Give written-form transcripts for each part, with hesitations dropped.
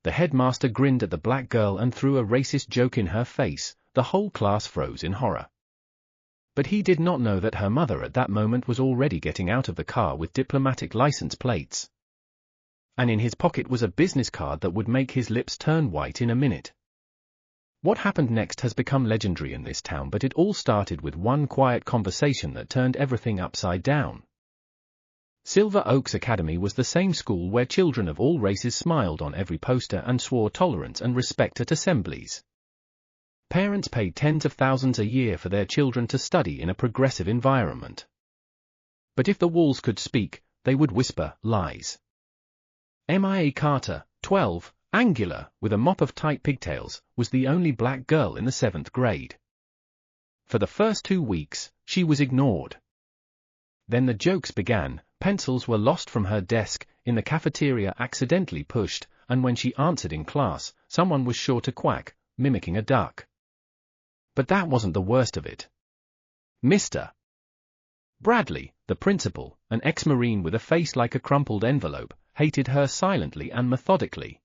The headmaster grinned at the black girl and threw a racist joke in her face. The whole class froze in horror. But he did not know that her mother at that moment was already getting out of the car with diplomatic license plates. And in his pocket was a business card that would make his lips turn white in a minute. What happened next has become legendary in this town, but it all started with one quiet conversation that turned everything upside down. Silver Oaks Academy was the same school where children of all races smiled on every poster and swore tolerance and respect at assemblies. Parents paid tens of thousands a year for their children to study in a progressive environment. But if the walls could speak, they would whisper lies. Mia Carter, 12, angular, with a mop of tight pigtails, was the only black girl in the 7th grade. For the first 2 weeks, she was ignored. Then the jokes began. Pencils were lost from her desk, in the cafeteria accidentally pushed, and when she answered in class, someone was sure to quack, mimicking a duck. But that wasn't the worst of it. Mr. Bradley, the principal, an ex-Marine with a face like a crumpled envelope, hated her silently and methodically.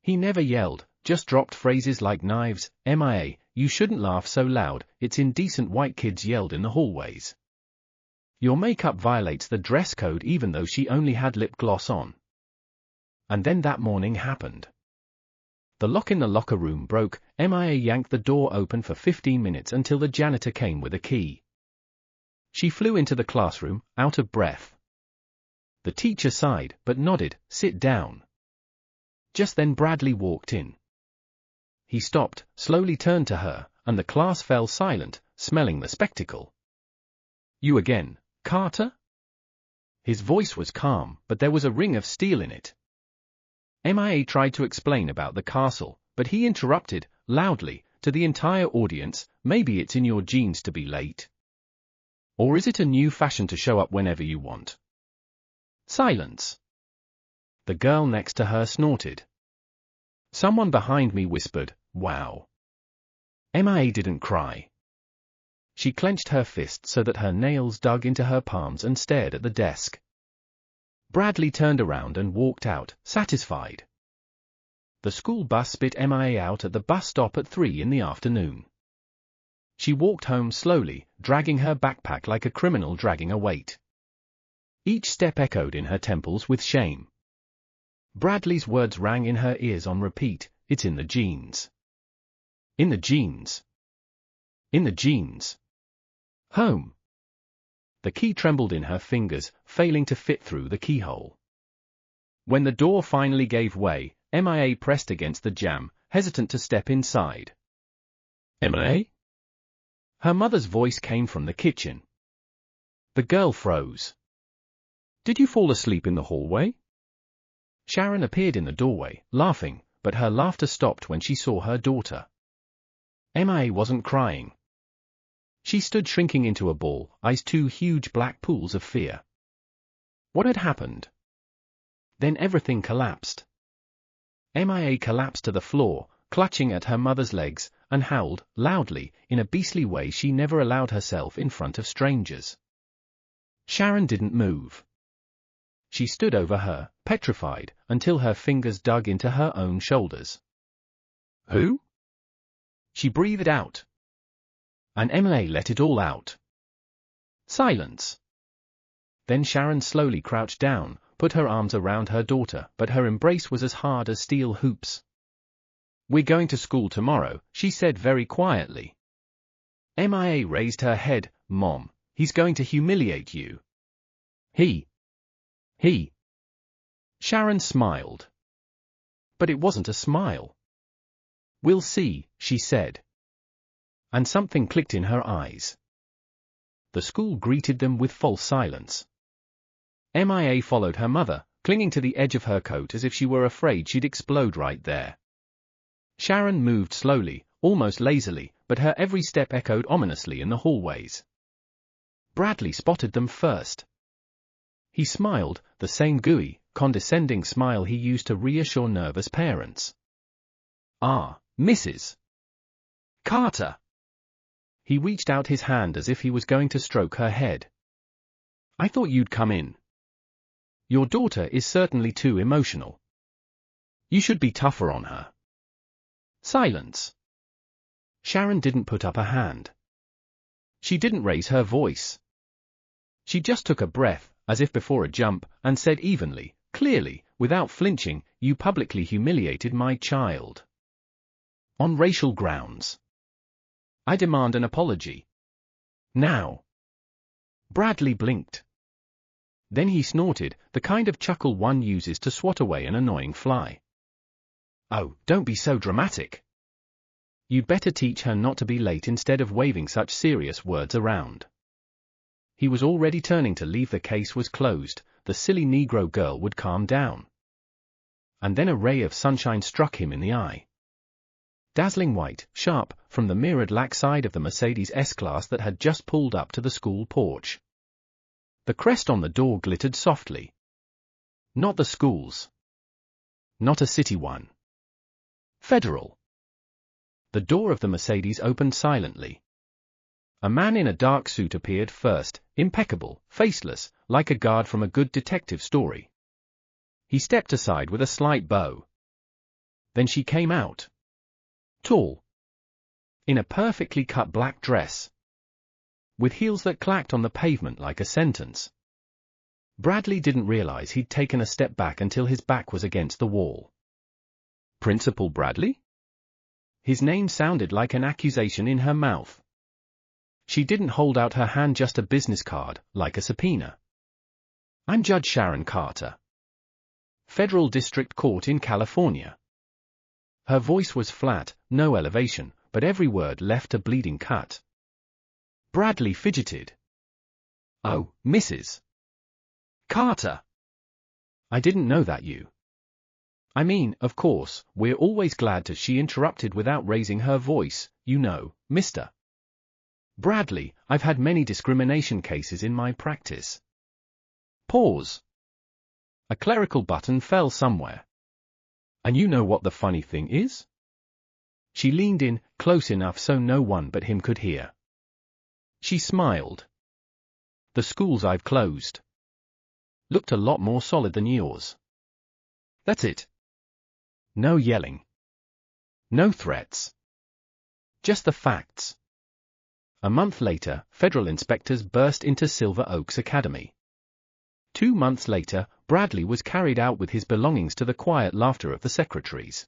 He never yelled, just dropped phrases like knives. Mia, you shouldn't laugh so loud, it's indecent. White kids yelled in the hallways. Your makeup violates the dress code, even though she only had lip gloss on. And then that morning happened. The lock in the locker room broke. Mia yanked the door open for 15 minutes until the janitor came with a key. She flew into the classroom, out of breath. The teacher sighed, but nodded, sit down. Just then Bradley walked in. He stopped, slowly turned to her, and the class fell silent, smelling the spectacle. You again, Carter? His voice was calm, but there was a ring of steel in it. Mia tried to explain about the castle, but he interrupted, loudly, to the entire audience, maybe it's in your genes to be late. Or is it a new fashion to show up whenever you want? Silence. The girl next to her snorted. Someone behind me whispered, wow. Mia didn't cry. She clenched her fist so that her nails dug into her palms and stared at the desk. Bradley turned around and walked out, satisfied. The school bus spit Mia out at the bus stop at 3 in the afternoon. She walked home slowly, dragging her backpack like a criminal dragging a weight. Each step echoed in her temples with shame. Bradley's words rang in her ears on repeat, it's in the genes. In the genes. In the genes. Home. The key trembled in her fingers, failing to fit through the keyhole. When the door finally gave way, Mia pressed against the jamb, hesitant to step inside. Mia? Her mother's voice came from the kitchen. The girl froze. Did you fall asleep in the hallway? Sharon appeared in the doorway, laughing, but her laughter stopped when she saw her daughter. Mia wasn't crying. She stood shrinking into a ball, eyes 2 huge black pools of fear. What had happened? Then everything collapsed. Mia collapsed to the floor, clutching at her mother's legs, and howled, loudly, in a beastly way she never allowed herself in front of strangers. Sharon didn't move. She stood over her, petrified, until her fingers dug into her own shoulders. Who? She breathed out. And Mia let it all out. Silence. Then Sharon slowly crouched down, put her arms around her daughter, but her embrace was as hard as steel hoops. We're going to school tomorrow, she said very quietly. Mia raised her head, Mom, he's going to humiliate you. He. Sharon smiled. But it wasn't a smile. We'll see, she said. And something clicked in her eyes. The school greeted them with false silence. Mia followed her mother, clinging to the edge of her coat as if she were afraid she'd explode right there. Sharon moved slowly, almost lazily, but her every step echoed ominously in the hallways. Bradley spotted them first. He smiled, the same gooey, condescending smile he used to reassure nervous parents. Ah, Mrs. Carter. He reached out his hand as if he was going to stroke her head. I thought you'd come in. Your daughter is certainly too emotional. You should be tougher on her. Silence. Sharon didn't put up a hand. She didn't raise her voice. She just took a breath, as if before a jump, and said evenly, clearly, without flinching, "You publicly humiliated my child. On racial grounds. I demand an apology. Now." Bradley blinked. Then he snorted, the kind of chuckle one uses to swat away an annoying fly. "Oh, don't be so dramatic. You'd better teach her not to be late instead of waving such serious words around." He was already turning to leave. The case was closed, the silly Negro girl would calm down. And then a ray of sunshine struck him in the eye. Dazzling white, sharp, from the mirrored lack side of the Mercedes S-Class that had just pulled up to the school porch. The crest on the door glittered softly. Not the school's. Not a city one. Federal. The door of the Mercedes opened silently. A man in a dark suit appeared first, impeccable, faceless, like a guard from a good detective story. He stepped aside with a slight bow. Then she came out. Tall. In a perfectly cut black dress. With heels that clacked on the pavement like a sentence. Bradley didn't realize he'd taken a step back until his back was against the wall. Principal Bradley? His name sounded like an accusation in her mouth. She didn't hold out her hand, just a business card, like a subpoena. "I'm Judge Sharon Carter. Federal District Court in California." Her voice was flat, no elevation, but every word left a bleeding cut. Bradley fidgeted. "Oh, Mrs. Carter. I didn't know that you. I mean, of course, we're always glad to," she interrupted without raising her voice, "you know, Mr. Bradley, I've had many discrimination cases in my practice." Pause. A clerical button fell somewhere. "And you know what the funny thing is?" She leaned in, close enough so no one but him could hear. She smiled. "The schools I've closed looked a lot more solid than yours. That's it. No yelling. No threats. Just the facts." A month later, federal inspectors burst into Silver Oaks Academy. 2 months later, Bradley was carried out with his belongings to the quiet laughter of the secretaries.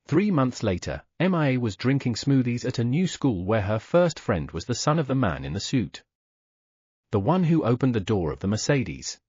3 months later, MIA was drinking smoothies at a new school where her first friend was the son of the man in the suit. The one who opened the door of the Mercedes.